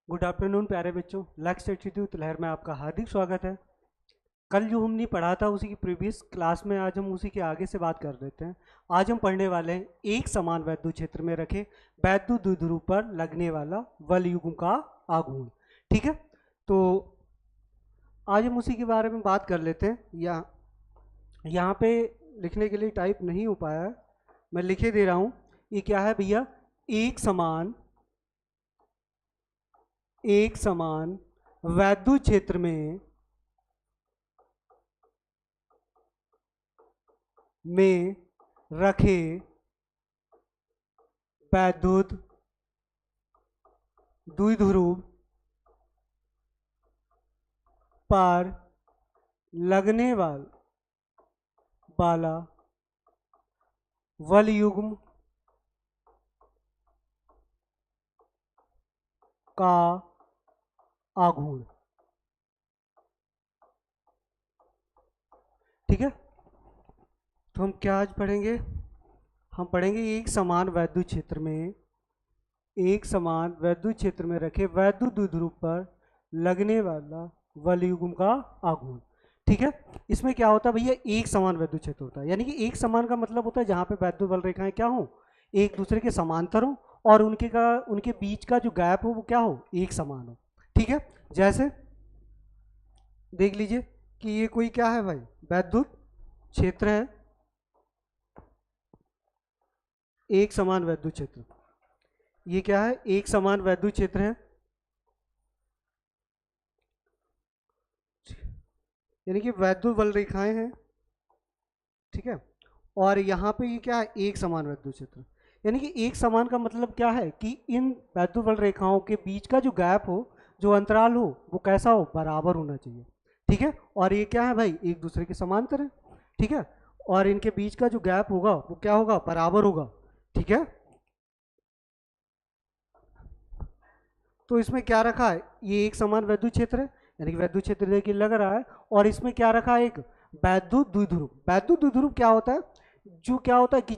Good afternoon प्यारे बच्चों। लक्ष्य इंस्टीट्यूट लहर में आपका हार्दिक स्वागत है। कल जो हमने पढ़ा था उसी की प्रीवियस क्लास में आज हम उसी के आगे से बात कर लेते हैं। आज हम पढ़ने वाले हैं एक समान वैद्युत क्षेत्र में रखे वैद्युत द्विध्रुव पर लगने वाला बल युग्म का आघूर्ण। ठीक है, तो आज हम उसी के बारे में बात कर लेते हैं। यहाँ पे लिखने के लिए टाइप नहीं हो पाया है, मैं लिखे दे रहा हूँ। ये क्या है भैया? एक समान वैद्युत क्षेत्र में रखे वैद्युत द्विध्रुव पर लगने वाला बल युग्म का आघूर्ण। ठीक है, तो हम क्या आज पढ़ेंगे? हम पढ़ेंगे एक समान वैद्युत क्षेत्र में रखे वैद्युत द्विध्रुव पर लगने वाला बल युग्म का आघूर्ण। ठीक है, इसमें क्या होता है भैया? एक समान वैद्युत क्षेत्र होता है, यानी कि एक समान का मतलब होता है जहां पे वैद्युत बल रेखाएं क्या हो, एक दूसरे के समांतर हो और उनके बीच का जो गैप हो वो क्या हो, एक समान हो। ठीक है, जैसे देख लीजिए कि ये कोई क्या है भाई? वैद्युत क्षेत्र है, एक समान वैद्युत क्षेत्र। ये क्या है? एक समान वैद्युत क्षेत्र है, यानी कि वैद्युत बल रेखाएं हैं। ठीक है, और यहाँ पे ये क्या है? एक समान वैद्युत क्षेत्र। यानी कि एक समान का मतलब क्या है कि इन वैद्युत बल रेखाओं के बीच का जो गैप हो, जो अंतराल हो, वो कैसा हो? बराबर होना चाहिए। ठीक है, और ये क्या है भाई? एक दूसरे के समांतर है। ठीक है, और इनके बीच का जो गैप होगा वो क्या होगा? बराबर होगा। ठीक है, तो इसमें क्या रखा है? ये एक समान वैद्युत क्षेत्र है, यानी कि वैद्युत क्षेत्र देखिए लग रहा है, और इसमें क्या रखा है? एक वैद्युत द्विध्रुव। वैद्युत द्विध्रुव क्या होता है? जो क्या होता है कि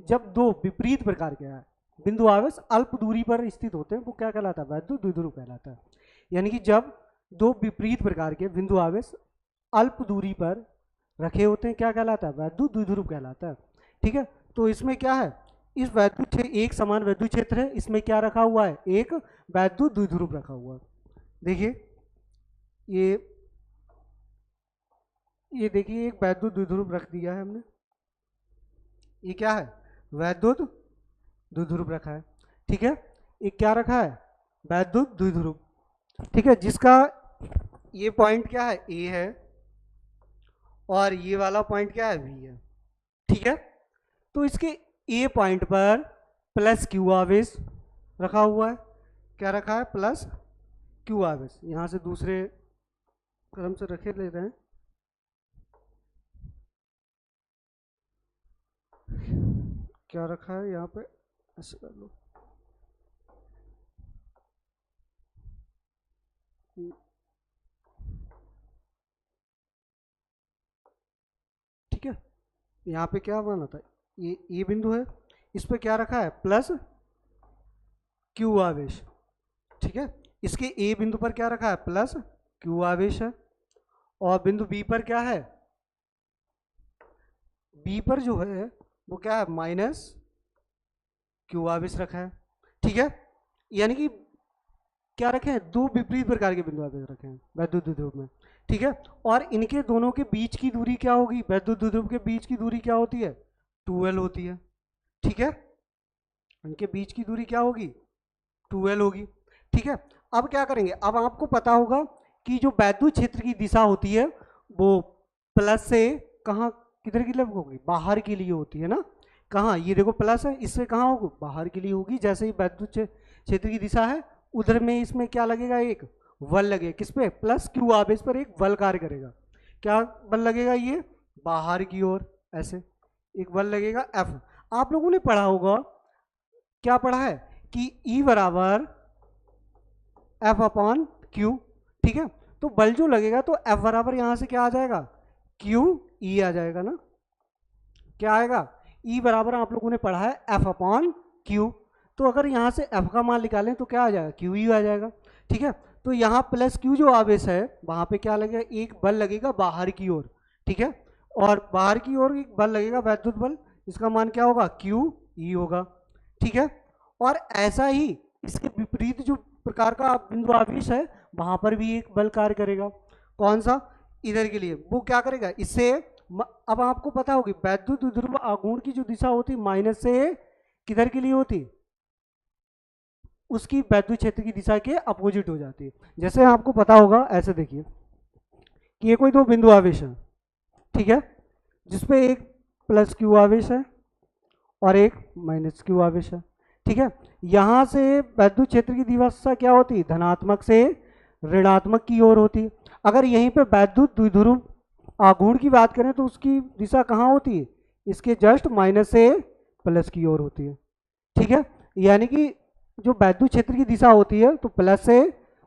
जब दो विपरीत प्रकार के बिंदु आवेश अल्प दूरी पर स्थित होते हैं वो क्या कहलाता है? वैद्युत द्विध्रुव कहलाता है। यानी कि जब दो विपरीत प्रकार के बिंदु आवेश अल्प दूरी पर रखे होते हैं क्या कहलाता है? वैद्युत द्विध्रुव कहलाता है। ठीक है, तो इसमें क्या है? इस वैद्युत क्षेत्र, एक समान वैद्युत क्षेत्र है, इसमें क्या रखा हुआ है? एक वैद्युत द्विध्रुव रखा हुआ है। देखिए ये ये देखिए एक वैद्युत द्विध्रुव रख दिया है हमने। ये क्या है? वैद्युत द्विध्रुव रखा है। ठीक है, ये क्या रखा है? वैद्युत द्विध्रुव। ठीक है, जिसका ये पॉइंट क्या है? ए है, और ये वाला पॉइंट क्या है? बी है। ठीक है, तो इसके ए पॉइंट पर प्लस क्यू आवेश रखा हुआ है। क्या रखा है? प्लस क्यू आवेश। यहां से दूसरे क्रम से रखे ले रहे हैं। क्या रखा है यहाँ पे? ऐसे कर लो। ठीक है, यहाँ पे क्या बना था? ये बिंदु है, इस पे क्या रखा है? प्लस क्यू आवेश। ठीक है, इसके ए बिंदु पर क्या रखा है? प्लस क्यू आवेश है, और बिंदु बी पर क्या है? बी पर जो है वो क्या है? माइनस क्यू आवेश रखा है। ठीक है, यानी कि क्या रखे हैं? दो विपरीत प्रकार के बिंदु आवेश रखे हैं वैद्युत द्विध्रुव में। ठीक है, और इनके दोनों के बीच की दूरी क्या होगी? वैद्युत द्विध्रुव के बीच की दूरी क्या होती है? 2l होती है। ठीक है, इनके बीच की दूरी क्या होगी? 2l होगी। ठीक है, अब क्या करेंगे? अब आपको पता होगा कि जो वैद्युत क्षेत्र की दिशा होती है वो प्लस से कहाँ, किधर की तरफ होगी? बाहर के लिए होती है ना। कहाँ? ये देखो प्लस है, इससे कहाँ होगी? बाहर के लिए होगी। जैसे ही वैद्युत क्षेत्र की दिशा है उधर में इसमें क्या लगेगा? एक बल लगेगा। किस पे? प्लस क्यू आवेश पर एक बल कार्य करेगा। क्या बल लगेगा? ये बाहर की ओर ऐसे एक बल लगेगा एफ। आप लोगों ने पढ़ा होगा, क्या पढ़ा है कि E बराबर एफ अपॉन क्यू। ठीक है, तो बल जो लगेगा तो एफ बराबर यहां से क्या आ जाएगा? क्यू ई आ जाएगा ना। क्या आएगा? E बराबर आप लोगों ने पढ़ा है एफ अपॉन क्यू। तो अगर यहां से एफ का मान निकालें तो क्या आ जाएगा? क्यू ई आ जाएगा। ठीक है। तो यहाँ प्लस क्यू जो आवेश है वहाँ पे क्या लगेगा, एक बल लगेगा बाहर की ओर, ठीक है, और बाहर की ओर एक बल लगेगा वैद्युत बल, इसका मान क्या होगा, क्यू ई होगा, ठीक है। और ऐसा ही इसके विपरीत जो प्रकार का बिंदु आवेश है वहाँ पर भी एक बल कार्य करेगा। कौन सा, इधर के लिए, वो क्या करेगा इससे, अब आपको पता होगी वैद्युत द्विध्रुव आघूर्ण की जो दिशा होती माइनस से किधर के लिए होती, उसकी वैद्युत क्षेत्र की दिशा के अपोजिट हो जाती है। जैसे आपको पता होगा, ऐसे देखिए कि ये कोई दो बिंदु आवेश है, ठीक है, जिसपे एक प्लस क्यू आवेश है और एक माइनस क्यू आवेश है, ठीक है। यहाँ से वैद्युत क्षेत्र की दिशा क्या होती है, धनात्मक से ऋणात्मक की ओर होती है। अगर यहीं पे वैद्युत द्विध्रुव आघूर्ण की बात करें तो उसकी दिशा कहाँ होती है, इसके जस्ट माइनस से प्लस की ओर होती है, ठीक है। यानी कि जो वैद्युत क्षेत्र की दिशा होती है तो प्लस से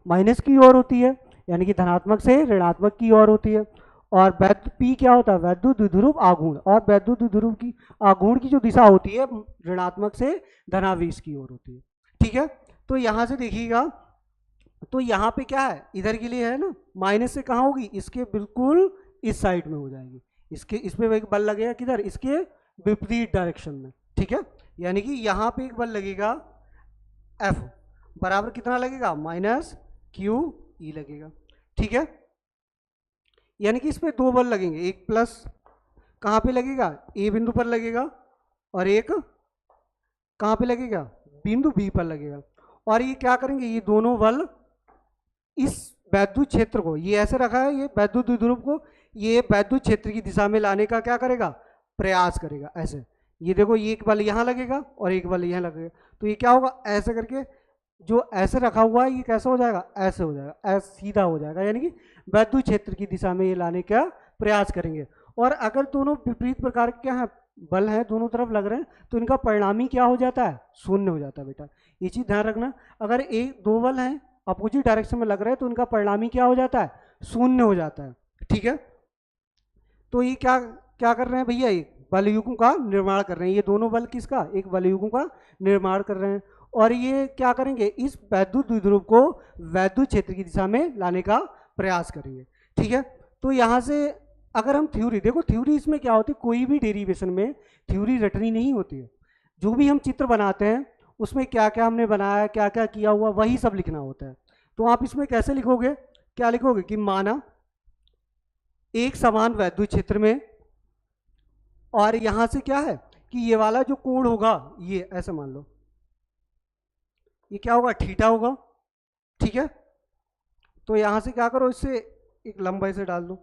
माइनस की ओर होती है, यानी कि धनात्मक से ऋणात्मक की ओर होती है। और वैद्युत पी क्या होता है, वैद्युत द्विध्रुव आघूर्ण, और वैद्युत द्विध्रुव की आघूर्ण की जो दिशा होती है ऋणात्मक से धनावेश की ओर होती है, ठीक है। तो यहाँ से देखिएगा, तो यहाँ पे क्या है, इधर के लिए है ना, माइनस से कहाँ होगी, इसके बिल्कुल इस साइड में हो जाएगी, इसके इसमें एक बल लगेगा किधर, इसके विपरीत डायरेक्शन में, ठीक है। यानी कि यहाँ पे एक बल लगेगा F बराबर कितना लगेगा, माइनस क्यू ई लगेगा, ठीक है। यानी कि इसमें दो बल लगेंगे, एक प्लस कहाँ पे लगेगा, ए बिंदु पर लगेगा, और एक कहाँ पे लगेगा, बिंदु बी पर लगेगा। और ये क्या करेंगे, ये दोनों बल इस वैद्युत क्षेत्र को, ये ऐसे रखा है, ये वैद्युत द्विध्रुव को ये वैद्युत क्षेत्र की दिशा में लाने का क्या करेगा, प्रयास करेगा। ऐसे ये देखो, ये एक बल यहाँ लगेगा और एक बल यहाँ लगेगा, तो ये क्या होगा, ऐसे करके जो ऐसे रखा हुआ है ये कैसा हो जाएगा, ऐसे हो जाएगा, ऐसे सीधा हो जाएगा, यानी कि वैद्युत क्षेत्र की दिशा में ये लाने का प्रयास करेंगे। और अगर दोनों विपरीत प्रकार के क्या है, बल हैं, दोनों तरफ लग रहे हैं, तो इनका परिणामी क्या हो जाता है, शून्य हो जाता है बेटा, ये चीज़ ध्यान रखना। अगर एक दो बल हैं अपोजिट डायरेक्शन में लग रहे हैं तो इनका परिणामी क्या हो जाता है, शून्य हो जाता है, ठीक है। तो ये क्या क्या कर रहे हैं भैया, एक बल युग्म का निर्माण कर रहे हैं, ये दोनों बल किसका, एक बल युग्म का निर्माण कर रहे हैं। और ये क्या करेंगे, इस वैद्युत द्विध्रुव को वैद्युत क्षेत्र की दिशा में लाने का प्रयास करेंगे, ठीक है। तो यहाँ से अगर हम थ्योरी देखो, थ्योरी इसमें क्या होती है, कोई भी डेरिवेशन में थ्योरी रटनी नहीं होती है। जो भी हम चित्र बनाते हैं उसमें क्या क्या हमने बनाया, क्या क्या किया हुआ, वही सब लिखना होता है। तो आप इसमें कैसे लिखोगे, क्या लिखोगे कि माना एक समान वैद्युत क्षेत्र में, और यहां से क्या है कि ये वाला जो कोण होगा, ये ऐसे मान लो ये क्या होगा, थीटा होगा, ठीक है। तो यहां से क्या करो, इससे एक लंब ऐसे डाल दो,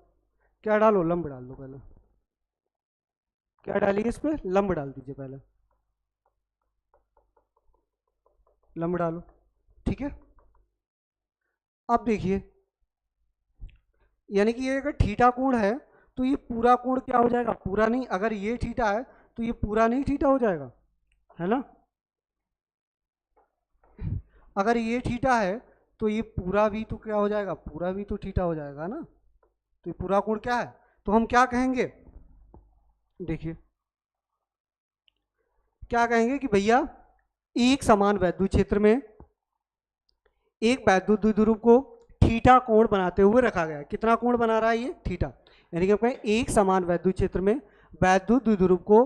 क्या डालो, लंब डाल दो, पहले क्या डालिए, इस पे लंब डाल दीजिए, पहले लंब डालो, ठीक है। अब देखिए, यानी कि ये अगर थीटा कोण है तो ये पूरा कोण क्या हो जाएगा, पूरा नहीं, अगर ये थीटा है तो ये पूरा नहीं थीटा हो जाएगा, है ना। अगर ये थीटा है तो ये पूरा भी तो क्या हो जाएगा, पूरा भी तो थीटा हो जाएगा ना। तो ये पूरा कोण क्या है, तो हम क्या कहेंगे, देखिए क्या कहेंगे कि भैया एक समान वैद्युत क्षेत्र में एक वैद्युत द्विध्रुव को थीटा कोण बनाते हुए रखा गया है। कितना कोण बना रहा है ये, थीटा, यानी कि कहें एक समान वैद्युत क्षेत्र में वैद्युत द्विध्रुव को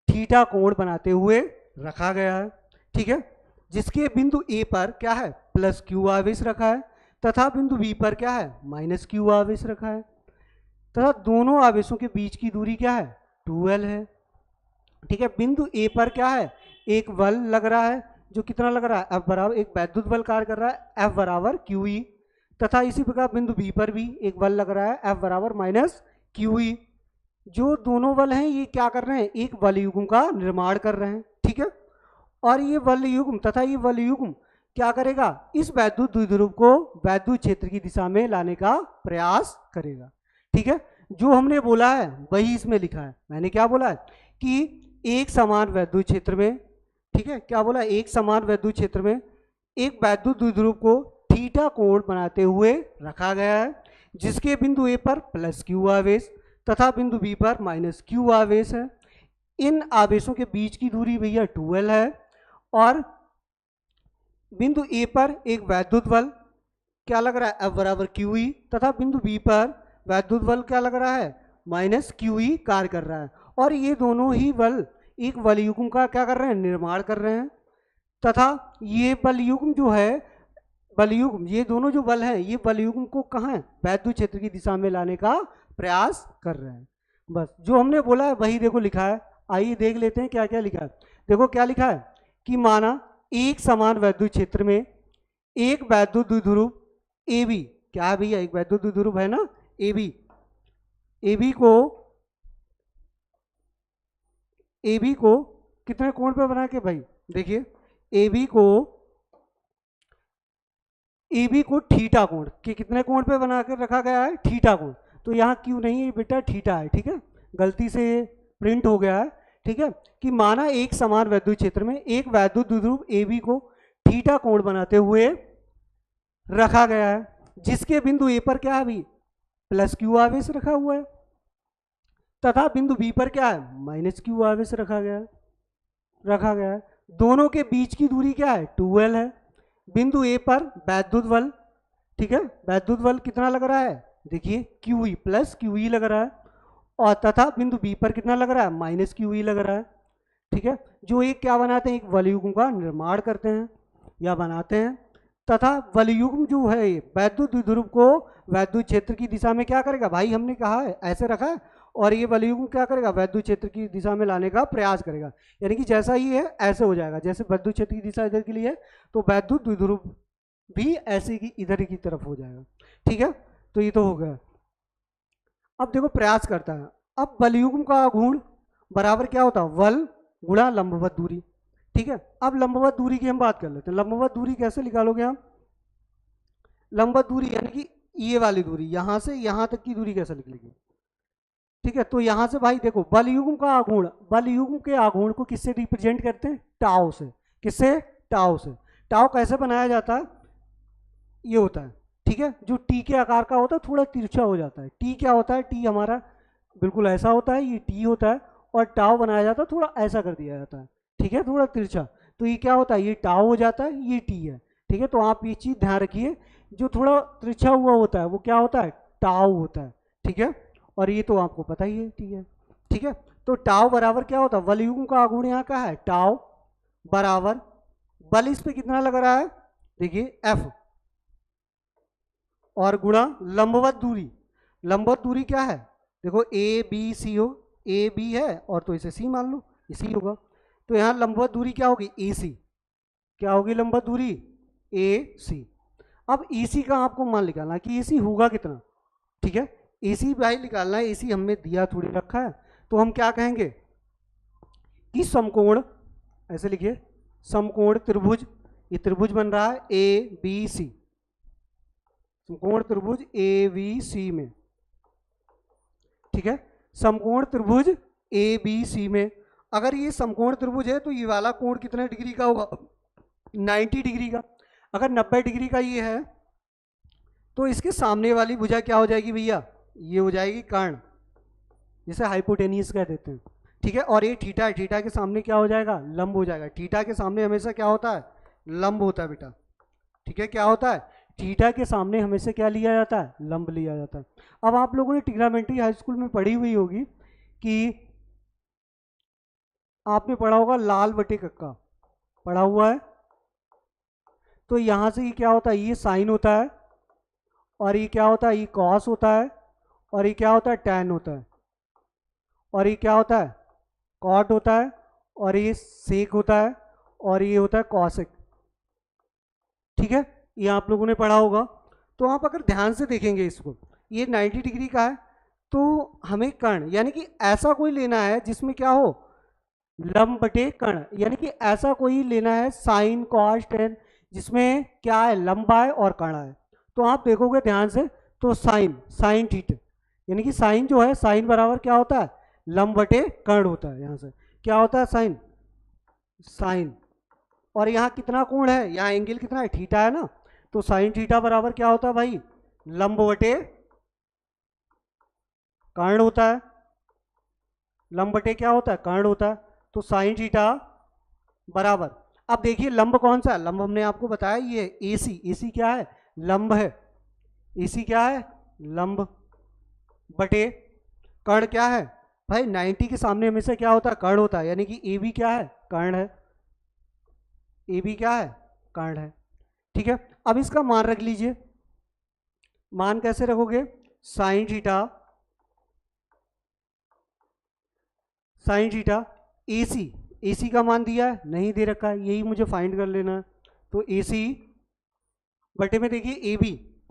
थीटा कोण बनाते हुए रखा गया है, ठीक है। जिसके बिंदु ए पर क्या है, प्लस क्यू आवेश रखा है, तथा बिंदु बी पर क्या है, माइनस क्यू आवेश रखा है, तथा दोनों आवेशों के बीच की दूरी क्या है, 2l है, ठीक है। बिंदु ए पर क्या है, एक बल लग रहा है, जो कितना लग रहा है, F बराबर, एक वैद्युत बल कार्य कर रहा है, F बराबर क्यू ई, तथा इसी प्रकार बिंदु बी पर भी एक बल लग रहा है, F बराबर माइनस क्यू ई। जो दोनों बल हैं ये क्या कर रहे हैं, एक बल युग्म का निर्माण कर रहे हैं, ठीक है। और ये बल युग्म तथा ये बल युग्म क्या करेगा, इस वैद्युत द्विध्रुव को वैद्युत क्षेत्र की दिशा में लाने का प्रयास करेगा, ठीक है। जो हमने बोला है वही इसमें लिखा है। मैंने क्या बोला है कि एक समान वैद्युत क्षेत्र में, ठीक है, क्या बोला, एक समान वैद्युत क्षेत्र में एक वैद्युत द्विध्रुव को थीटा कोण बनाते हुए रखा गया है, जिसके बिंदु ए पर प्लस क्यू आवेश तथा बिंदु बी पर माइनस क्यू आवेश है। इन आवेशों के बीच की दूरी भैया 2l है, और बिंदु ए पर एक वैद्युत बल क्या लग रहा है, F बराबर क्यू ई, तथा बिंदु बी पर वैद्युत बल क्या लग रहा है, माइनस क्यू ई कार्य कर रहा है। और ये दोनों ही बल एक बलयुग्म का क्या कर रहे हैं, निर्माण कर रहे हैं। तथा ये बलयुग्म जो है, बलयुग्म, ये दोनों जो बल हैं, ये बलयुग्म को कहाँ है, वैद्युत क्षेत्र की दिशा में लाने का प्रयास कर रहे हैं। बस जो हमने बोला है वही देखो लिखा है। आइए देख लेते हैं क्या क्या लिखा है। देखो क्या लिखा है कि माना एक समान वैद्युत क्षेत्र में एक वैद्युत द्विध्रुव ए बी, क्या है भैया, एक वैद्युत द्विध्रुव है ना ए बी, ए बी को कितने कोण पे बना के भाई, देखिए ए बी को थीटा कोण के कितने कोण पे बना कर रखा गया है, थीटा कोण। तो यहाँ क्यों नहीं है बेटा, थीटा है, ठीक है, गलती से प्रिंट हो गया है, ठीक है। कि माना एक समान वैद्युत क्षेत्र में एक वैद्युत द्विध्रुव ए बी को थीटा कोण बनाते हुए रखा गया है, जिसके बिंदु ए पर क्या है भाई, प्लस क्यू आवेश रखा हुआ है, तथा बिंदु बी पर क्या है, माइनस क्यू आवेश रखा गया है। दोनों के बीच की दूरी क्या है, 2L है। बिंदु ए पर वैद्युत बल, ठीक है, वैद्युत बल कितना लग रहा है, देखिए Q E plus Q E लग रहा है, और तथा बिंदु बी पर कितना लग रहा है, माइनस क्यू ई लग रहा है, ठीक है। जो एक क्या बनाते हैं, एक बलयुग्म का निर्माण करते हैं या बनाते हैं। तथा बलयुग्म जो है वैद्युत द्विध्रुव को वैद्युत क्षेत्र की दिशा में क्या करेगा, भाई हमने कहा है ऐसे रखा है, और ये बलयुग्म क्या करेगा, वैद्युत क्षेत्र की दिशा में लाने का प्रयास करेगा। यानी कि जैसा ही है ऐसे हो जाएगा, जैसे वैद्युत क्षेत्र की दिशा इधर के लिए है तो वैद्युत द्विध्रुव भी ऐसे की इधर की तरफ हो जाएगा, ठीक है। तो ये तो हो गया। अब देखो प्रयास करता है। अब बलयुग्म का गुण बराबर क्या होता है, बल गुणा लंबवत दूरी, ठीक है। अब लंबवत दूरी की हम बात कर लेते हैं। लंबवत दूरी कैसे निकालोगे हम, लंबवत दूरी यानी कि ये वाली दूरी, यहां से यहां तक की दूरी कैसे निकलेगी, ठीक है। तो यहां से भाई देखो बलयुग्म का आघूर्ण, बलयुग्म के आघूर्ण को किससे रिप्रेजेंट करते हैं, टाउ से। किससे, टाउ से। टाउ कैसे बनाया जाता है, ये होता है, ठीक है, जो टी के आकार का होता है, थोड़ा तिरछा हो जाता है। टी क्या होता है, टी हमारा बिल्कुल ऐसा होता है, ये टी होता है, और टाउ बनाया जाता है थोड़ा ऐसा कर दिया जाता है, ठीक है, थोड़ा तिरछा। तो ये क्या होता है, ये टाउ हो जाता है, ये टी है, ठीक है। तो आप ये चीज़ ध्यान रखिए, जो थोड़ा तिरछा हुआ होता है वो क्या होता है, टाउ होता है, ठीक है। और ये तो आपको पता ही है, ठीक है, ठीक है। तो टाउ बराबर क्या होता है, बलयुग्म का आघूर्ण यहाँ का है टाउ बराबर बल इस पे कितना लग रहा है, देखिए एफ, और गुणा लंबवत दूरी। लंबवत दूरी क्या है, देखो ए बी सी हो, ए बी है और तो इसे सी मान लो, इसी होगा। तो यहाँ लंबवत दूरी क्या होगी, ए सी, क्या होगी लंबवत दूरी, ए सी। अब ए सी का आपको मान निकालना कि ए सी होगा कितना, ठीक है। ए सी भाई निकालना है, ए सी हमें दिया थोड़ी रखा है, तो हम क्या कहेंगे कि समकोण, ऐसे लिखिए समकोण त्रिभुज, ये त्रिभुज बन रहा है ए बी सी, समकोण त्रिभुज ए बी सी में, ठीक है। समकोण त्रिभुज ए बी सी में अगर ये समकोण त्रिभुज है तो ये वाला कोण कितने डिग्री का होगा, 90 डिग्री का। अगर 90 डिग्री का ये है तो इसके सामने वाली भुजा क्या हो जाएगी भैया, ये हो जाएगी कर्ण, जिसे हाइपोटेनियस कह देते हैं, ठीक है। और ये थीटा है, थीटा के सामने क्या हो जाएगा, लंब हो जाएगा। थीटा के सामने हमेशा क्या होता है, लंब होता है बेटा, ठीक है। क्या होता है, थीटा के सामने हमेशा क्या लिया जाता है, लंब लिया जाता है। अब आप लोगों ने ट्रिग्नोमेट्री हाई स्कूल में पढ़ी हुई होगी कि आपने पढ़ा होगा लाल बटे कक्का, पढ़ा हुआ है। तो यहाँ से ये क्या होता है, ये साइन होता है, और ये क्या होता है, ये कॉस होता है, और ये क्या होता है, टैन होता है, और ये क्या होता है, कॉट होता है, और ये सेक होता है, और ये होता है कॉसेक, ठीक है। ये आप लोगों ने पढ़ा होगा। तो आप अगर ध्यान से देखेंगे इसको, ये 90 डिग्री का है, तो हमें कर्ण यानी कि ऐसा कोई लेना है जिसमें क्या हो, लंब बटे कर्ण, यानी कि ऐसा कोई लेना है साइन कॉस टेन जिसमें क्या है, लंब आए और कर्ण आए। तो आप देखोगे ध्यान से, तो साइन, साइन थीटा, यानी कि साइन जो है, साइन बराबर क्या होता है, लंब बटे कर्ण होता है। यहाँ से क्या होता है, साइन, साइन, और यहाँ कितना कोण है, यहाँ एंगल कितना है, थीटा है ना, तो साइन थीटा बराबर क्या होता है भाई, लंब बटे कर्ण होता है, लंब बटे क्या होता है, कर्ण होता है। तो साइन थीटा बराबर, अब देखिए लंब कौन सा है, लंब हमने आपको बताया ये ए सी, ए सी क्या है, लंब है, AC क्या है, लंब, बटे कर्ण क्या है भाई, 90 के सामने हमेशा क्या होता है, कर्ण होता है, यानी कि AB क्या है, कर्ण है, AB क्या है, कर्ण है। ठीक है, अब इसका मान रख लीजिए, मान कैसे रखोगे, sine theta, sine theta, AC का मान दिया है, नहीं दे रखा है, यही मुझे फाइंड कर लेना है। तो AC बटे में देखिए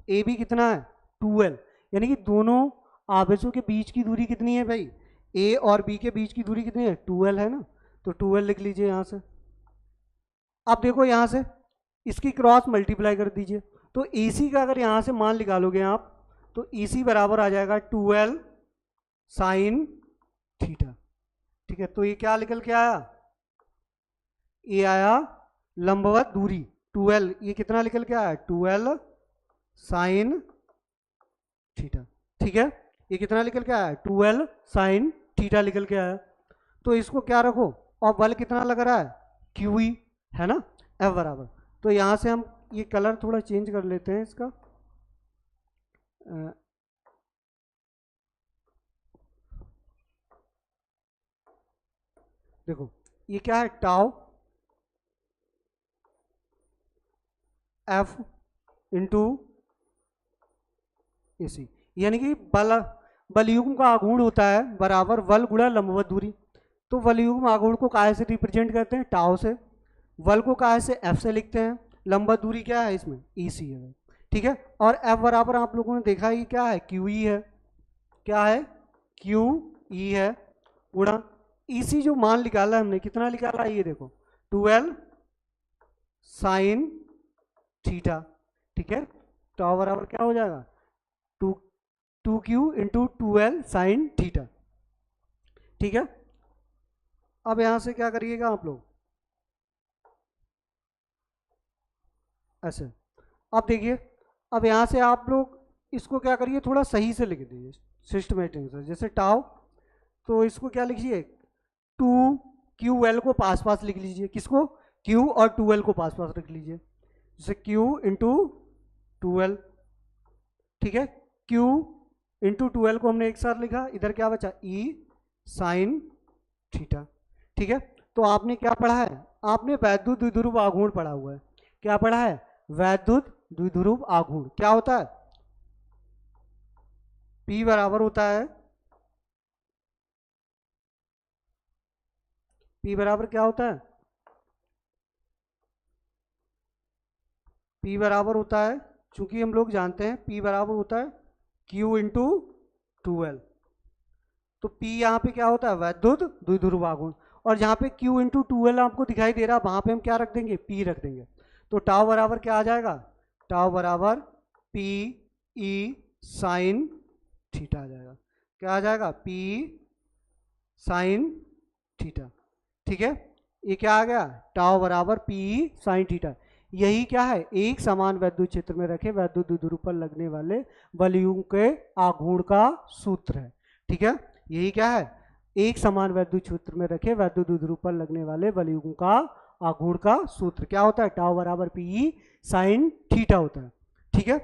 AB कितना है, 2L, यानी कि दोनों आवेशों के बीच की दूरी कितनी है भाई, A और B के बीच की दूरी कितनी है, 2L है ना, तो 2L लिख लीजिए यहाँ से। अब देखो यहाँ से इसकी क्रॉस मल्टीप्लाई कर दीजिए, तो AC का अगर यहाँ से मान निकालोगे आप, तो AC बराबर आ जाएगा 2L साइन थीटा। ठीक है, तो ये क्या निकल के आया, ये आया लंबवत दूरी 2L, ये कितना निकल के आया, 2L साइन थीटा। ठीक है, ये कितना निकल के आया, 2L साइन थीटा निकल के आया। तो इसको क्या रखो, और बल कितना लग रहा है, QE है ना, F बराबर, तो यहाँ से हम ये कलर थोड़ा चेंज कर लेते हैं इसका, देखो ये क्या है, टाउ F इंटू AC, यानी कि बलयुग्म का आघूर्ण होता है बराबर बल गुणा लंबवत दूरी। तो बलयुग्म आघूर्ण को काय से रिप्रेजेंट करते हैं, टाउ से, बल को काय से, F से लिखते हैं, लंबवत दूरी क्या है इसमें, EC है। ठीक है, और F बराबर आप लोगों ने देखा ही क्या है, QE है, क्या है, QE है, गुणा EC जो मान निकाला हमने, कितना निकाला, ये देखो 2L साइन थीटा। ठीक है, टाउ बराबर क्या हो जाएगा, 2Q into 2L sine theta. ठीक है, अब यहां से क्या करिएगा आप लोग, ऐसे, अब देखिए, अब यहां से आप लोग इसको क्या करिए, थोड़ा सही से लिख दीजिए सिस्टमेटिक से, जैसे टाउ, तो इसको क्या लिखिए, 2QL को पास पास लिख लीजिए, किसको, Q और 2L को पास पास रख लीजिए, जैसे Q इंटू 2L। ठीक है, Q इंटू 2L को हमने एक साथ लिखा, इधर क्या बचा, E साइन थीटा। ठीक है, तो आपने क्या पढ़ा है, आपने वैद्युत द्विध्रुव आघूर्ण पढ़ा हुआ है, क्या पढ़ा है, वैद्युत द्विध्रुव आघूर्ण क्या होता है, P बराबर होता है, P बराबर क्या होता है, P बराबर होता है, चूंकि हम लोग जानते हैं P बराबर होता है Q इंटू 2L, तो P यहाँ पे क्या होता है, वैद्युत द्विध्रुव आघूर्ण, और जहाँ पे Q इंटू 2L आपको दिखाई दे रहा है, वहाँ पे हम क्या रख देंगे, P रख देंगे, तो टाउ बराबर क्या आ जाएगा, टाउ बराबर P E साइन थीटा आ जाएगा, क्या आ जाएगा, P साइन थीटा। ठीक है, ये क्या आ गया, टाउ बराबर P साइन थीटा। यही क्या है, एक समान वैद्युत क्षेत्र में रखे वैद्युत द्विध्रुव पर लगने वाले बलयुग्म के आघूर्ण का सूत्र है। ठीक है, यही क्या है, एक समान वैद्युत क्षेत्र में रखे वैद्युत द्विध्रुव पर लगने वाले बलयुग्म का आघूर्ण का सूत्र क्या होता है, टाउ बराबर PE साइन थीटा होता है। ठीक है,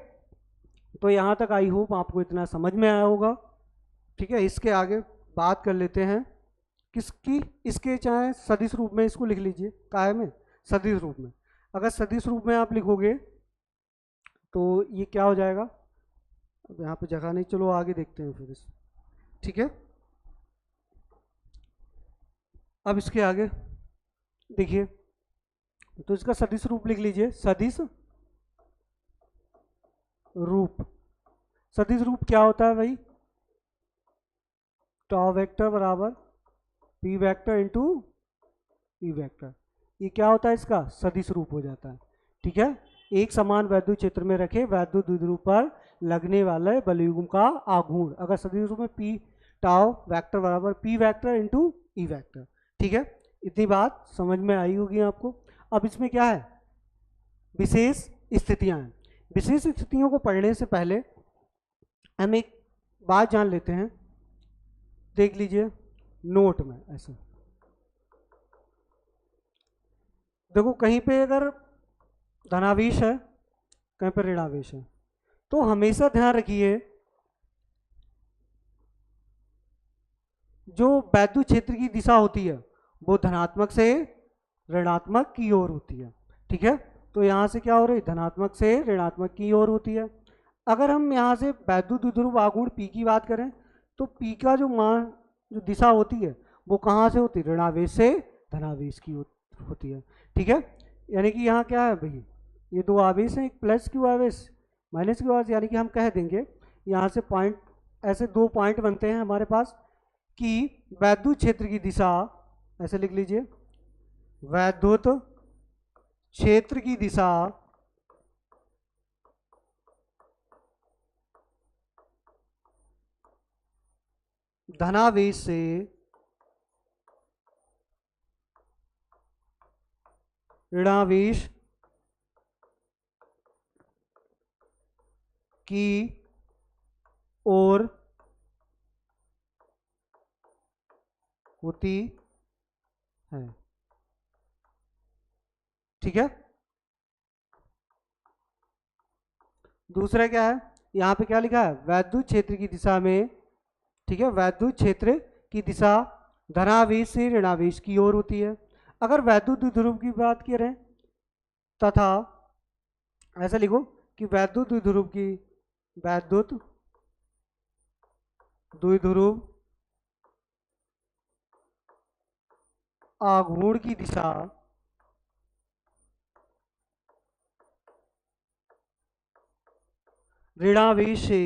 तो यहाँ तक आई होप आपको इतना समझ में आया होगा। ठीक है, इसके आगे बात कर लेते हैं किसकी, इसके चाहे सदिश रूप में इसको लिख लीजिए, काय में, सदिश रूप में, अगर सदिश रूप में आप लिखोगे तो ये क्या हो जाएगा, अब यहाँ पे जगह नहीं, चलो आगे देखते हैं फिर इस। ठीक है, अब इसके आगे देखिए, तो इसका सदिश रूप लिख लीजिए, सदिश रूप, सदिश रूप क्या होता है भाई, टाउ वेक्टर बराबर P vector into E vector, ये क्या होता है, इसका सदिश रूप हो जाता है। ठीक है, एक समान वैद्युत क्षेत्र में रखे वैद्युत द्विध्रुव पर लगने वाले बलयुग्म का आघूर्ण, अगर सदिश रूप में P टाउ वेक्टर बराबर P vector into E vector. ठीक है, इतनी बात समझ में आई होगी आपको। अब इसमें क्या है, विशेष स्थितियां हैं, विशेष स्थितियों को पढ़ने से पहले हम एक बात जान लेते हैं, देख लीजिए नोट में, ऐसे देखो, कहीं पे अगर धनावेश है, कहीं पर ऋणावेश है। तो हमेशा ध्यान रखिए जो वैद्युत क्षेत्र की दिशा होती है वो धनात्मक से ऋणात्मक की ओर होती है। ठीक है, तो यहाँ से क्या हो रही है, धनात्मक से ऋणात्मक की ओर होती है। अगर हम यहाँ से वैद्युत द्विध्रुव आघूर्ण पी की बात करें तो पी का जो मान जो दिशा होती है वो कहाँ से होती है, ऋणावेश से धनावेश की होती है। ठीक है, यानी कि यहाँ क्या है भाई, ये दो आवेश हैं, एक प्लस क्यू आवेश माइनस क्यू आवेश, यानी कि हम कह देंगे यहाँ से पॉइंट, ऐसे दो पॉइंट बनते हैं हमारे पास कि वैद्युत क्षेत्र की दिशा, ऐसे लिख लीजिए, वैद्युत क्षेत्र की दिशा धनावेश से ऋणावेश की ओर होती है। ठीक है, दूसरा क्या है, यहाँ पे क्या लिखा है, वैद्युत क्षेत्र की दिशा में, ठीक है, वैद्युत क्षेत्र की दिशा धनावेश से ऋणावेश की ओर होती है। अगर वैद्युत द्विध्रुव की बात करें तथा ऐसा लिखो कि वैद्युत द्विध्रुव आघूर्ण की दिशा ऋणावेश से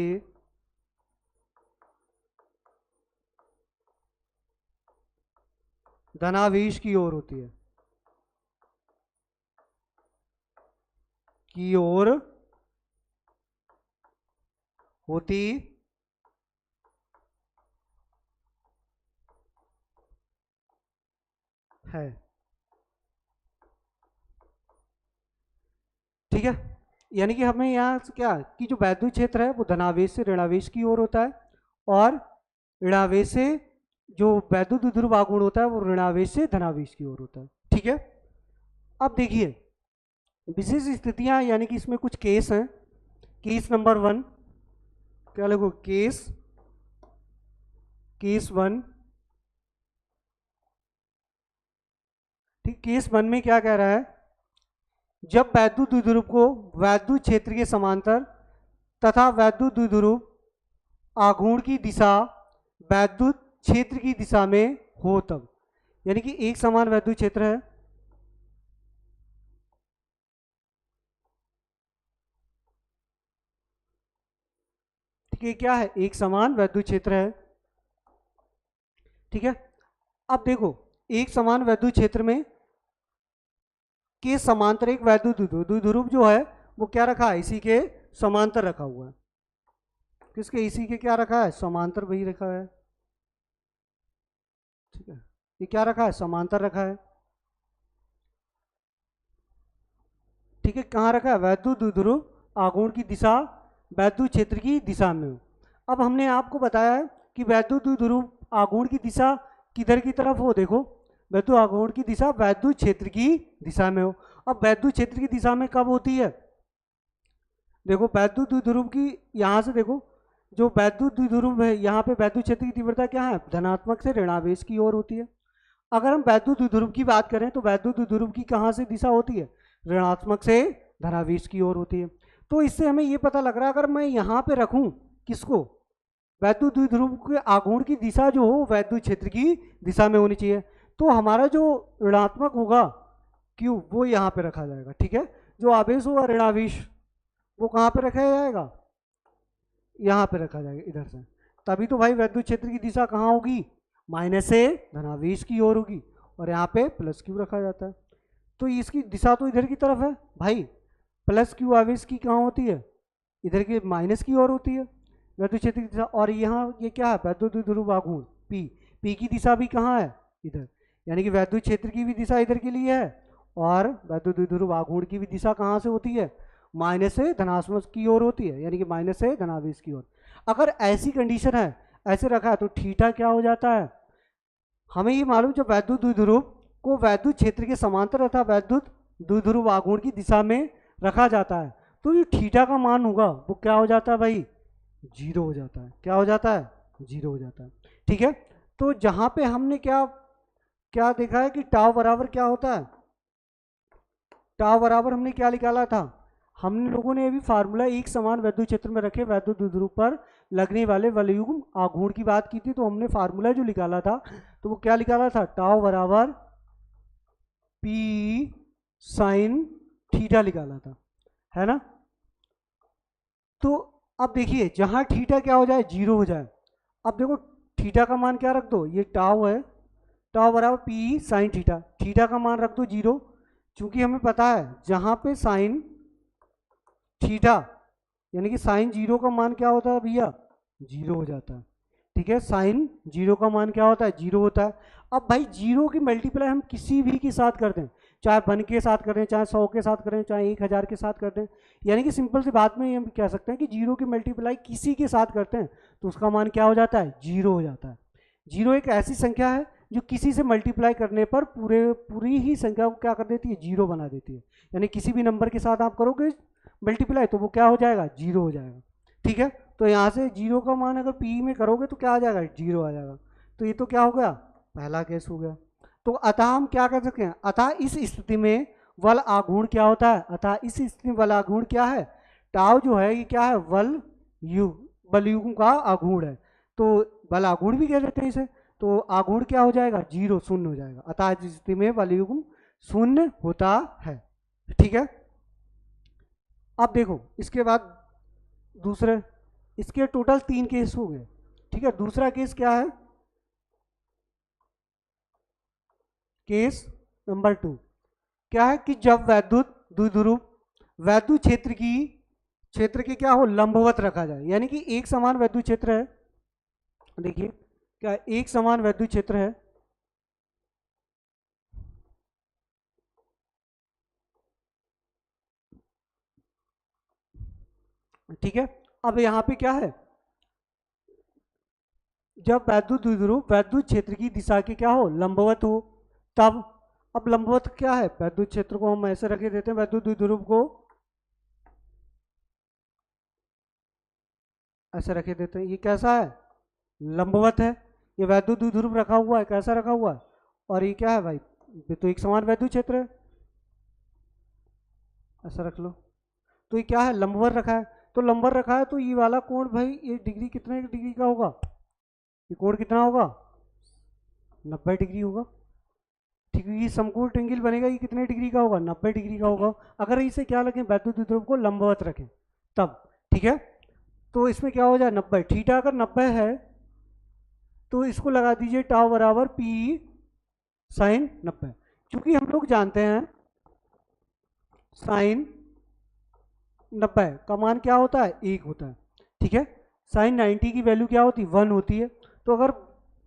धनावेश की ओर होती है, की ओर होती है। ठीक है, यानी कि हमें यहाँ से क्या कि जो वैद्युत क्षेत्र है वो धनावेश से ऋणावेश की ओर होता है और ऋणावेश से जो वैद्युत द्विध्रुव आघूर्ण होता है वो ऋणावेश से धनावेश की ओर होता है। ठीक है, अब देखिए विशेष स्थितियां, यानी कि इसमें कुछ केस हैं। केस नंबर 1, क्या लिखो, केस 1। ठीक, केस 1 में क्या कह रहा है, जब वैद्युत द्विध्रुव को वैद्युत क्षेत्र के समांतर तथा वैद्युत द्विध्रुव आघूर्ण की दिशा वैद्युत क्षेत्र की दिशा में हो तब, यानी कि एक समान वैद्युत क्षेत्र है, ठीक है, क्या है, एक समान वैद्युत क्षेत्र है। ठीक है, अब देखो एक समान वैद्युत क्षेत्र में के समांतर एक वैद्युत द्विध्रुव जो है वो क्या रखा है, इसी के समांतर रखा हुआ है। किसके, इसी के क्या रखा है, समांतर वही रखा है। ठीक है, ये क्या रखा है, समांतर रखा है। ठीक है, कहाँ रखा है, वैद्युत द्विध्रुव आघूर्ण की दिशा वैद्युत क्षेत्र की दिशा में हो। अब हमने आपको बताया है कि वैद्युत द्विध्रुव आघूर्ण की दिशा किधर की तरफ हो, देखो वैद्युत आघूर्ण की दिशा वैद्युत क्षेत्र की दिशा में हो। अब वैद्युत क्षेत्र की दिशा में कब होती है, देखो वैद्युत द्विध्रुव की, यहाँ से देखो जो वैद्युत द्विध्रुव है यहाँ पे वैद्युत क्षेत्र की तीव्रता क्या है, धनात्मक से ऋणावेश की ओर होती है। अगर हम वैद्युत द्विध्रुव की बात करें तो वैद्युत द्विध्रुव की कहाँ से दिशा होती है, ऋणात्मक से धनावेश की ओर होती है। तो इससे हमें ये पता लग रहा है अगर मैं यहाँ पे रखूँ किसको, वैद्युत द्विध्रुव के आघूर्ण की दिशा जो हो वैद्युत क्षेत्र की दिशा में होनी चाहिए, तो हमारा जो ऋणात्मक होगा क्यू वो यहाँ पे रखा जाएगा। ठीक है, जो आवेश होगा ऋणावेश वो कहाँ पे रखा जाएगा, यहाँ पे रखा जाएगा इधर से। तभी तो भाई वैद्युत क्षेत्र की दिशा कहाँ होगी, माइनस से धनावेश की ओर होगी और यहाँ पे प्लस क्यू रखा जाता है। तो इसकी दिशा तो इधर की तरफ है भाई, प्लस क्यू आवेश की कहाँ होती है, इधर की माइनस की ओर होती है वैद्युत क्षेत्र की दिशा। और यहाँ ये क्या है, वैद्युत द्विध्रुव आघूर्ण पी की दिशा भी कहाँ है, इधर, यानी कि वैद्युत क्षेत्र की भी दिशा इधर के लिए है और वैद्युत द्विध्रुव आघूर्ण की भी दिशा कहाँ से होती है, माइनस से धनात्मक की ओर होती है, यानी कि माइनस से धनावेश की ओर। अगर ऐसी कंडीशन है, ऐसे रखा है, तो थीटा क्या हो जाता है, हमें ये मालूम, जब वैद्युत द्विध्रुव को वैद्युत क्षेत्र के समांतर तथा वैद्युत द्विध्रुव आघूर्ण की दिशा में रखा जाता है तो ये थीटा का मान होगा वो क्या हो जाता है भाई, जीरो हो जाता है। क्या हो जाता है, जीरो हो जाता है। ठीक है, तो जहां पे हमने क्या क्या देखा है कि टाव बराबर क्या होता है, टाव बराबर हमने क्या निकाला था, हमने लोगों ने अभी फार्मूला एक समान वैद्युत क्षेत्र में रखे वैद्युत द्विध्रुव पर लगने वाले वलयुग्म आघूर्ण की बात की थी। तो हमने फार्मूला जो निकाला था तो वो क्या निकाला था, टाव बराबर पी साइन थीटा निकाला था, है ना। तो अब देखिए जहां थीटा क्या हो जाए, जीरो हो जाए। अब देखो थीटा का मान क्या रख दो, ये टाव है, टाव बराबर पी साइन थीटा, थीटा का मान रख दो जीरो। चूंकि हमें पता है जहां पे साइन थीटा यानी कि साइन जीरो का मान क्या होता है भैया, जीरो हो जाता है। ठीक है, साइन जीरो का मान क्या होता है, जीरो होता है। अब भाई जीरो की मल्टीप्लाई हम किसी भी के साथ कर दें, चाहे 1 के साथ कर दें, चाहे 100 के साथ करें, चाहे 1000 के साथ कर दें, यानी कि सिंपल सी बात में हम कह सकते हैं कि जीरो की मल्टीप्लाई किसी के साथ करते हैं तो उसका मान क्या हो जाता है, जीरो हो जाता है। जीरो एक ऐसी संख्या है जो किसी से मल्टीप्लाई करने पर पूरी ही संख्या को क्या कर देती है, जीरो बना देती है। यानी किसी भी नंबर के साथ आप करोगे मल्टीप्लाई तो वो क्या हो जाएगा, जीरो हो जाएगा। ठीक है, तो यहाँ से जीरो का मान अगर पी में करोगे तो क्या आ जाएगा, जीरो आ जाएगा। तो ये तो क्या हो गया, पहला केस हो गया। तो अतः हम क्या कर सकते हैं, अतः इस स्थिति में वल आघूर्ण क्या होता है, अतः इस स्थिति में वल आघूर्ण क्या है, टाव जो है ये क्या है, बलयुग्म का आघूर्ण है। तो बल आघूर्ण भी कह देते हैं इसे। तो आघूर्ण क्या हो जाएगा, जीरो, शून्य हो जाएगा। अतः इस स्थिति में बलयुग्म शून्य होता है। ठीक है, अब देखो इसके बाद दूसरे, इसके टोटल 3 केस हो गए। ठीक है, दूसरा केस क्या है, केस नंबर 2 क्या है कि जब वैद्युत द्विध्रुव वैद्युत क्षेत्र के क्या हो, लंबवत रखा जाए। यानी कि एक समान वैद्युत क्षेत्र है, देखिए क्या एक समान वैद्युत क्षेत्र है, ठीक है। अब यहाँ पे क्या है, जब वैद्युत द्विध्रुव वैद्युत क्षेत्र की दिशा के क्या हो, लंबवत हो, तब। अब लंबवत क्या है, वैद्युत क्षेत्र को हम ऐसे रखे देते हैं, वैद्युत द्विध्रुव को ऐसे रखे देते हैं, ये कैसा है, लंबवत है। ये वैद्युत द्विध्रुव रखा हुआ है, कैसा रखा हुआ है, और ये क्या है भाई, ये तो एक समान वैद्युत क्षेत्र है, ऐसा रख लो। तो ये क्या है, लंबवत रखा है। तो लंबवत रखा है तो ये वाला कोण भाई, ये डिग्री कितने डिग्री का होगा, ये कोण कितना होगा, 90 डिग्री होगा। ठीक है, ये समकोण ट्रायंगल बनेगा, ये कितने डिग्री का होगा, 90 डिग्री का होगा। अगर इसे क्या रखें, वैद्युत द्विध्रुव को लंबवत रखें तब। ठीक है, तो इसमें क्या हो जाए, 90, थीटा अगर 90 है तो इसको लगा दीजिए टाउ बराबर पी साइन 90। क्योंकि हम लोग जानते हैं साइन 90 का मान क्या होता है, 1 होता है। ठीक है, साइन 90 की वैल्यू क्या होती है, 1 होती है। तो अगर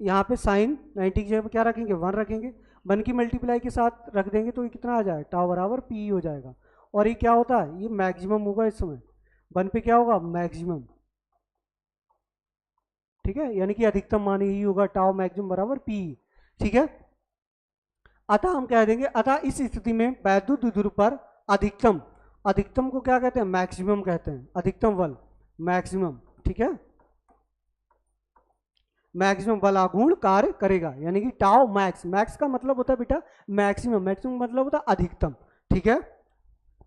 यहाँ पे साइन 90 की जगह क्या रखेंगे, 1 रखेंगे, 1 की मल्टीप्लाई के साथ रख देंगे तो ये कितना आ जाएगा, टाउ बराबर पी हो जाएगा। और ये क्या होता है, ये मैक्सिमम होगा इस समय, 1 पे क्या होगा, मैक्सिमम। ठीक है, यानी कि अधिकतम मान यही होगा, टाउ मैक्सिमम बराबर पी। ठीक है, अतः हम कह देंगे, अतः इस स्थिति में वैद्युत द्विध्रुव पर अधिकतम, अधिकतम को क्या कहते हैं, मैक्सिमम कहते हैं, अधिकतम बल मैक्सिमम। ठीक है, मैक्सिमम बल आघूर्ण कार्य करेगा, यानी कि टाउ मैक्स, मैक्स का मतलब होता है बेटा मैक्सिमम, मैक्सिमम मतलब होता है अधिकतम। ठीक है,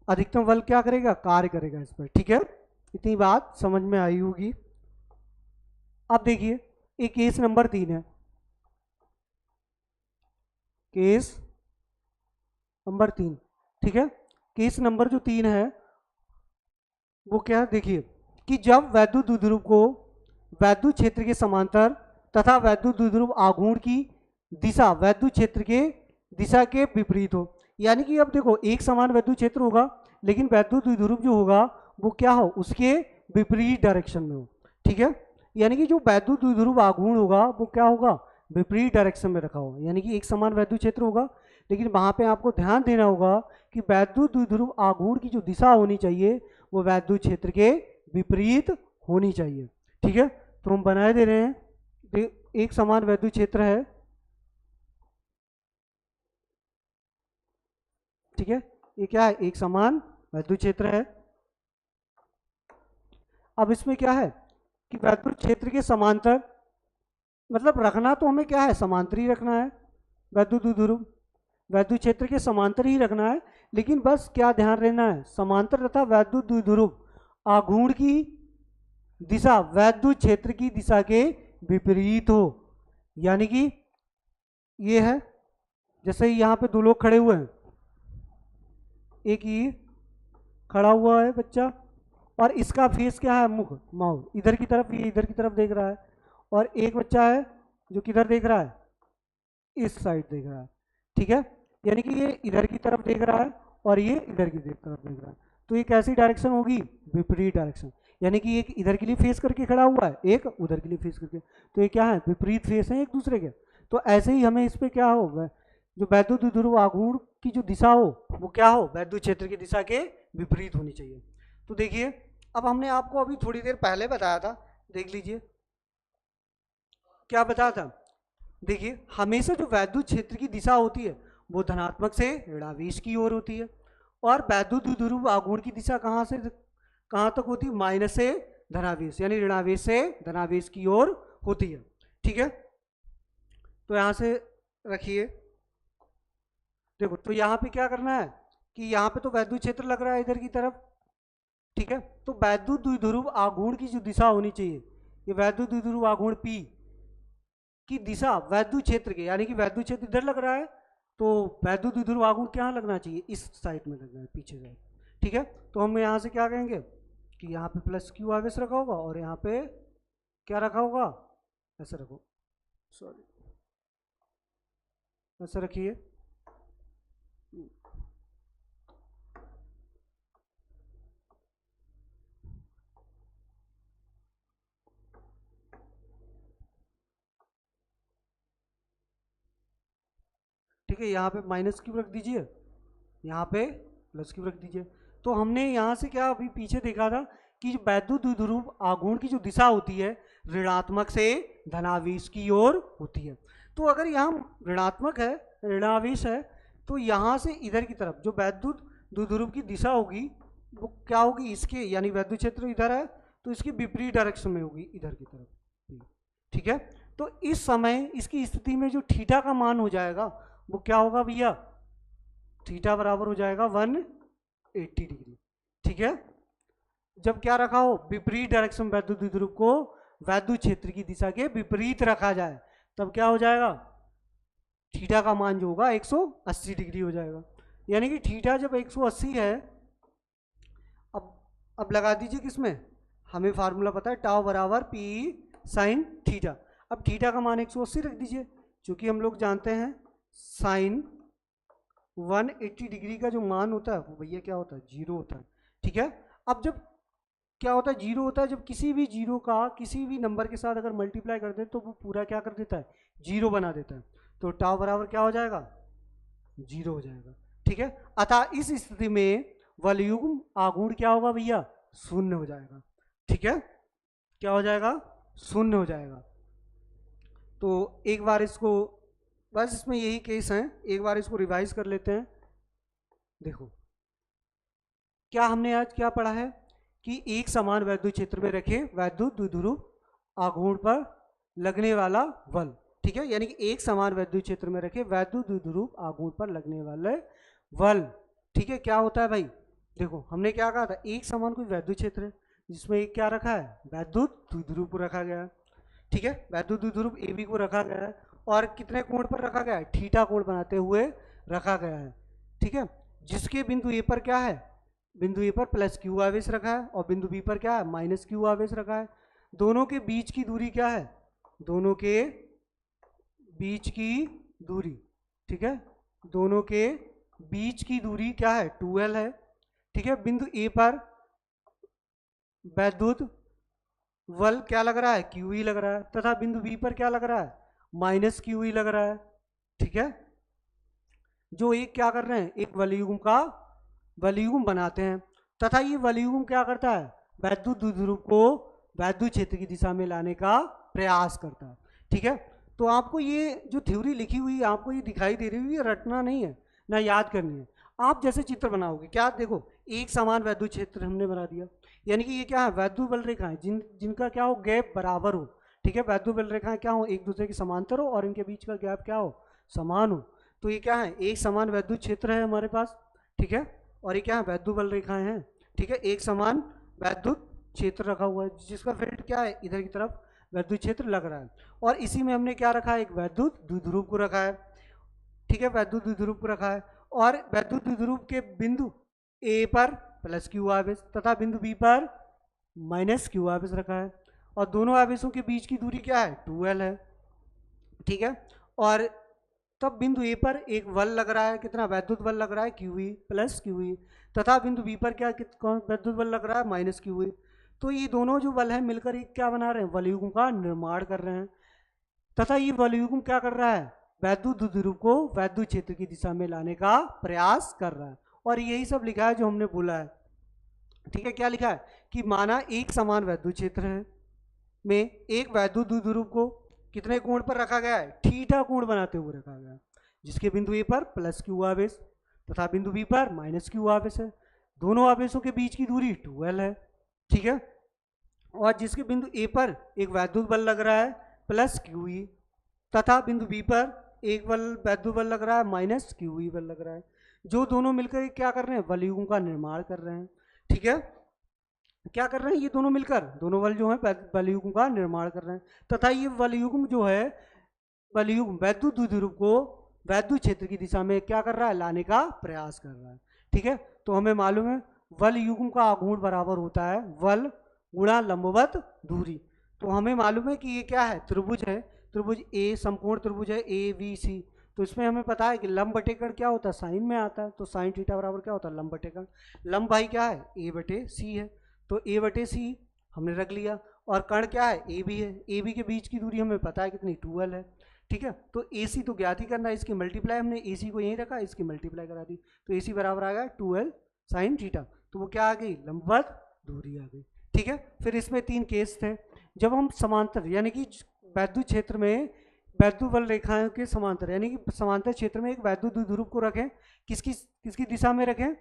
अधिकतम बल क्या करेगा, कार्य करेगा इस पर। ठीक है, इतनी बात समझ में आई होगी। अब देखिए ये केस नंबर 3 है, केस नंबर 3। ठीक है, केस नंबर जो 3 है वो क्या है, देखिए कि जब वैद्युत द्विध्रुव को वैद्युत क्षेत्र के समांतर तथा वैद्युत द्विध्रुव आघूर्ण की दिशा वैद्युत क्षेत्र के दिशा के विपरीत हो। यानी कि अब देखो एक समान वैद्युत क्षेत्र होगा लेकिन वैद्युत द्विध्रुव जो होगा वो क्या हो, उसके विपरीत डायरेक्शन में हो। ठीक है, यानी कि जो वैद्युत द्विध्रुव आघूर्ण होगा वो क्या होगा, विपरीत डायरेक्शन में रखा होगा। यानी कि एक समान वैद्युत क्षेत्र होगा लेकिन वहां पे आपको ध्यान देना होगा कि वैद्युत द्विध्रुव आघूर्ण की जो दिशा होनी चाहिए वो वैद्युत क्षेत्र के विपरीत होनी चाहिए। ठीक है, तो हम बनाए दे रहे हैं, एक समान वैद्युत क्षेत्र है। ठीक है, ये क्या है, एक समान वैद्युत क्षेत्र है। अब इसमें क्या है कि वैद्युत क्षेत्र के समांतर, मतलब रखना तो हमें क्या है, समांतर ही रखना है, वैद्युत द्विध्रुव वैद्युत क्षेत्र के समांतर ही रखना है, लेकिन बस क्या ध्यान रहना है, समांतर तथा वैद्युत द्विध्रुव आघूर्ण की दिशा वैद्युत क्षेत्र की दिशा के विपरीत हो। यानी कि ये है, जैसे यहाँ पे दो लोग खड़े हुए हैं, एक ये खड़ा हुआ है बच्चा और इसका फेस क्या है, मुख माउथ इधर की तरफ, ये इधर की तरफ देख रहा है, और एक बच्चा है जो किधर देख रहा है, इस साइड देख रहा है, ठीक है। यानी कि ये इधर की तरफ देख रहा है और ये इधर की तरफ देख रहा है, तो ये कैसी डायरेक्शन होगी, विपरीत डायरेक्शन। यानी कि एक इधर के लिए फेस करके खड़ा हुआ है, एक उधर के लिए फेस करके, तो ये क्या है, विपरीत फेस है एक दूसरे के। तो ऐसे ही हमें इस पे क्या होगा, जो वैद्युत द्विध्रुव आघूर्ण की जो दिशा हो वो क्या हो, वैद्युत क्षेत्र की दिशा के विपरीत होनी चाहिए। तो देखिए, अब हमने आपको अभी थोड़ी देर पहले बताया था, देख लीजिए क्या बताया था। देखिए, हमेशा जो वैद्युत क्षेत्र की दिशा होती है वो धनात्मक से ऋणावेश की ओर होती है, और वैद्युत द्विध्रुव आघूर्ण की दिशा कहाँ से कहाँ तक होती है, माइनस से धनावेश, यानी ऋणावेश से धनावेश की ओर होती है, ठीक है। तो यहाँ से रखिए, देखो तो यहाँ पे क्या करना है कि यहाँ पे तो वैद्युत क्षेत्र लग रहा है इधर की तरफ, ठीक है। तो वैद्युत द्विध्रुव आघूर्ण की जो दिशा होनी चाहिए, ये वैद्युत द्विध्रुव आघूर्ण P की दिशा वैद्युत क्षेत्र के, यानी कि वैद्युत क्षेत्र इधर लग रहा है, तो वैद्युत द्विध्रुव आघूर्ण क्या लगना चाहिए, इस साइड में लगना है, पीछे साइड, ठीक है। तो हम यहाँ से क्या कहेंगे कि यहाँ पे प्लस Q आवेश रखा होगा और यहाँ पे क्या रखा होगा, ऐसे रखो, सॉरी ऐसे रखिए, ठीक है। यहाँ पे माइनस क्यू रख दीजिए, यहाँ पे प्लस क्यू रख दीजिए। तो हमने यहाँ से क्या अभी पीछे देखा था कि वैद्युत द्विध्रुव आघूर्ण की जो दिशा होती है ऋणात्मक से धनावेश की ओर होती है। तो अगर यहाँ ऋणात्मक है, ऋणावेश है, तो यहाँ से इधर की तरफ जो वैद्युत द्विध्रुव की दिशा होगी वो क्या होगी, इसके, यानी वैद्युत क्षेत्र इधर है तो इसकी विपरीत डायरेक्शन में होगी, इधर की तरफ, ठीक है। तो इस समय इसकी स्थिति में जो थीटा का मान हो जाएगा वो क्या होगा भैया, थीटा बराबर हो जाएगा 180 डिग्री, ठीक है। जब क्या रखा हो, विपरीत डायरेक्शन वैद्युत द्विध्रुव को वैद्युत क्षेत्र की दिशा के विपरीत रखा जाए, तब क्या हो जाएगा, थीटा का मान जो होगा 180 डिग्री हो जाएगा। यानी कि थीटा जब 180 है, अब लगा दीजिए किसमें, हमें फार्मूला पता है, टाउ बराबर पी साइन थीटा। अब थीटा का मान 180 रख दीजिए, क्योंकि हम लोग जानते हैं साइन 180 डिग्री का जो मान होता है वो भैया क्या होता है, जीरो होता है, ठीक है। अब जब क्या होता है, जीरो होता है, जब किसी भी जीरो का किसी भी नंबर के साथ अगर मल्टीप्लाई कर दे तो वो पूरा क्या कर देता है, जीरो बना देता है। तो टाउ बराबर क्या हो जाएगा, जीरो हो जाएगा, ठीक है। अतः इस स्थिति में वलयुग्म आघूर्ण क्या होगा भैया, शून्य हो जाएगा, ठीक है। क्या हो जाएगा, शून्य हो जाएगा। तो एक बार इसको, बस इसमें यही केस है, एक बार इसको रिवाइज कर लेते हैं। देखो क्या हमने आज क्या पढ़ा है कि एक समान वैद्युत क्षेत्र में रखे वैद्युत द्विध्रुव आघूर्ण पर लगने वाला बल, ठीक है। यानी कि एक समान वैद्युत क्षेत्र में रखे वैद्युत द्विध्रुव आघूर्ण पर लगने वाले बल, ठीक है। क्या होता है भाई, देखो हमने क्या कहा था, एक समान कोई वैद्युत क्षेत्र है जिसमें एक क्या रखा है, वैद्युत द्विध्रुव को रखा गया है, ठीक है। वैद्युत द्विध्रुव ए बी को रखा गया है और कितने कोण पर रखा गया है, थीटा कोण बनाते हुए रखा गया है, ठीक है। जिसके बिंदु ए पर क्या है, बिंदु ए पर प्लस क्यू आवेश रखा है और बिंदु बी पर क्या है, माइनस क्यू आवेश रखा है। दोनों के बीच की दूरी क्या है, दोनों के बीच की दूरी, ठीक है, दोनों के बीच की दूरी क्या है, 2l है, ठीक है। बिंदु ए पर वैद्युत बल क्या लग रहा है, क्यू ई लग रहा है, तथा बिंदु बी पर क्या लग रहा है, माइनस क्यू ई लग रहा है, ठीक है। जो एक क्या कर रहे हैं, एक वलयुग्म का वलयुग्म बनाते हैं, तथा ये वलयुग्म क्या करता है, वैद्युत द्विध्रुव को वैद्युत क्षेत्र की दिशा में लाने का प्रयास करता है, ठीक है। तो आपको ये जो थ्योरी लिखी हुई आपको ये दिखाई दे रही है, रटना नहीं है ना याद करनी है। आप जैसे चित्र बनाओगे, क्या देखो, एक समान वैद्युत क्षेत्र हमने बना दिया, यानी कि ये क्या है, वैद्युत बल रेखाएं जिनका क्या हो, गैप बराबर हो। ठीक है, वैद्युत बल रेखाएं क्या हो, एक दूसरे के समांतर हो और इनके बीच का गैप क्या हो, समान हो। तो ये क्या है, एक समान वैद्युत क्षेत्र है हमारे पास। ठीक है, और ये क्या है, वैद्युत बल रेखाएं हैं। ठीक है, एक समान वैद्युत क्षेत्र रखा हुआ है जिसका फील्ड क्या है, इधर की तरफ वैद्युत क्षेत्र लग रहा है। और इसी में हमने क्या रखा है, एक वैद्युत द्विध्रुव को रखा है। ठीक है, वैद्युत द्विध्रुव को रखा है और वैद्युत द्विध्रुव के बिंदु ए पर प्लस क्यू आवेश तथा बिंदु बी पर माइनस क्यू आवेश रखा है। और दोनों आवेशों के बीच की दूरी क्या है, 2L है। ठीक है, और तब बिंदु ए पर एक बल लग रहा है, कितना वैद्युत बल लग रहा है, QE प्लस QE, तथा बिंदु बी पर क्या कौन वैद्युत बल लग रहा है, माइनस QE। तो ये दोनों जो बल है मिलकर एक क्या बना रहे हैं, बलयुग्म का निर्माण कर रहे हैं। तथा ये बलयुग्म क्या कर रहा है, वैद्युत द्विध्रुव को वैद्युत क्षेत्र की दिशा में लाने का प्रयास कर रहा है। और यही सब लिखा है जो हमने बोला है। ठीक है, क्या लिखा है कि माना एक समान वैद्युत क्षेत्र है में एक वैद्युत द्विध्रुव को कितने कोण पर रखा गया है, थीटा कोण बनाते हुए रखा गया है, जिसके बिंदु ए पर प्लस क्यू आवेश तथा बिंदु बी पर माइनस क्यू आवेश है। दोनों आवेशों के बीच की दूरी 2L है। ठीक है, और जिसके बिंदु ए पर एक वैद्युत बल लग रहा है प्लस QE तथा बिंदु बी पर एक बल वैद्युत बल लग रहा है माइनस QE बल लग रहा है, जो दोनों मिलकर क्या कर रहे हैं, बलयुग्म का निर्माण कर रहे हैं। ठीक है, क्या कर रहे हैं ये दोनों मिलकर, दोनों बल जो है बलयुग्म का निर्माण कर रहे हैं। तथा ये बलयुग्म जो है, बलयुग्म वैद्युत द्विध्रुव को वैद्युत क्षेत्र की दिशा में क्या कर रहा है, लाने का प्रयास कर रहा है। ठीक है, तो हमें मालूम है बल युग्म का आघूर्ण बराबर होता है बल गुणा लंबवत दूरी। तो हमें मालूम है कि ये क्या है, त्रिभुज है, त्रिभुज ए समकोण त्रिभुज है ABC। तो इसमें हमें पता है कि लंब बटे कण क्या होता है, साइन में आता है। तो साइन थीटा बराबर क्या होता है, लंब बटे कण। लंब भाई क्या है, A/C है। तो A/C हमने रख लिया। और कण क्या है, AB है। AB के बीच की दूरी हमें पता है कितनी, 2L है। ठीक है, तो AC तो ज्ञात ही करना है, इसकी मल्टीप्लाई हमने AC को यहीं रखा, इसकी मल्टीप्लाई करा दी। तो AC बराबर आ गया 2L साइन थीटा। तो वो क्या आ गई, लंबवत दूरी आ गई। ठीक है, फिर इसमें 3 केस थे। जब हम समांतर यानी कि वैद्युत क्षेत्र में वैद्युत बल रेखाओं के समांतर यानी कि समांतर क्षेत्र में एक वैद्युत द्विध्रुव को रखें, किसकी किसकी दिशा में रखें,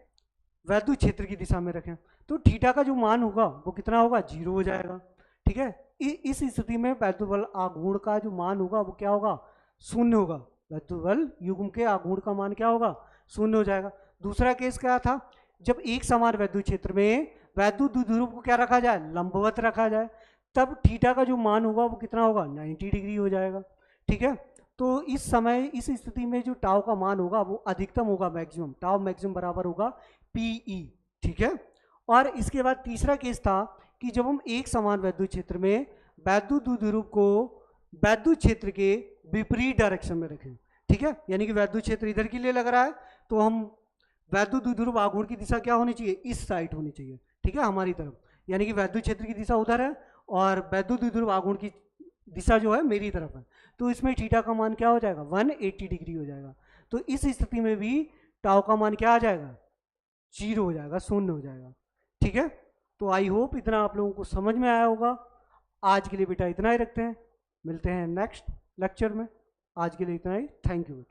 वैद्युत क्षेत्र की दिशा में रखें, तो थीटा का जो मान होगा वो कितना होगा, 0 हो जाएगा। ठीक है, इस स्थिति में वैद्युत बल आघूर्ण का जो मान होगा वो क्या होगा, 0 होगा। वैद्युत बल युग्म के आघूर्ण का मान क्या होगा, 0 हो जाएगा। दूसरा केस क्या था, जब एक समान वैद्युत क्षेत्र में वैद्युत द्विध्रुव को क्या रखा जाए, लंबवत रखा जाए, तब थीटा का जो मान होगा वो कितना होगा, 90 डिग्री हो जाएगा। ठीक है, तो इस समय इस स्थिति में जो टाउ का मान होगा वो अधिकतम होगा, मैक्सिमम टाउ मैक्सिमम बराबर होगा PE। ठीक है, और इसके बाद तीसरा केस था कि जब हम एक समान वैद्युत क्षेत्र में वैद्युत द्विध्रुव को वैद्युत क्षेत्र के विपरीत डायरेक्शन में रखें। ठीक है, यानी कि वैद्युत क्षेत्र इधर के लिए लग रहा है, तो हम वैद्युत द्विध्रुव आघूर्ण की दिशा क्या होनी चाहिए, इस साइड होनी चाहिए। ठीक है, हमारी तरफ, यानी कि वैद्युत क्षेत्र की दिशा उधर है और वैद्युत द्विध्रुव आघूर्ण की दिशा जो है मेरी तरफ है। तो इसमें थीटा का मान क्या हो जाएगा, 180 डिग्री हो जाएगा। तो इस स्थिति में भी टाउ का मान क्या आ जाएगा, 0 हो जाएगा, 0 हो जाएगा। ठीक है, तो आई होप इतना आप लोगों को समझ में आया होगा। आज के लिए बेटा इतना ही रखते हैं, मिलते हैं नेक्स्ट लेक्चर में। आज के लिए इतना ही, थैंक यू।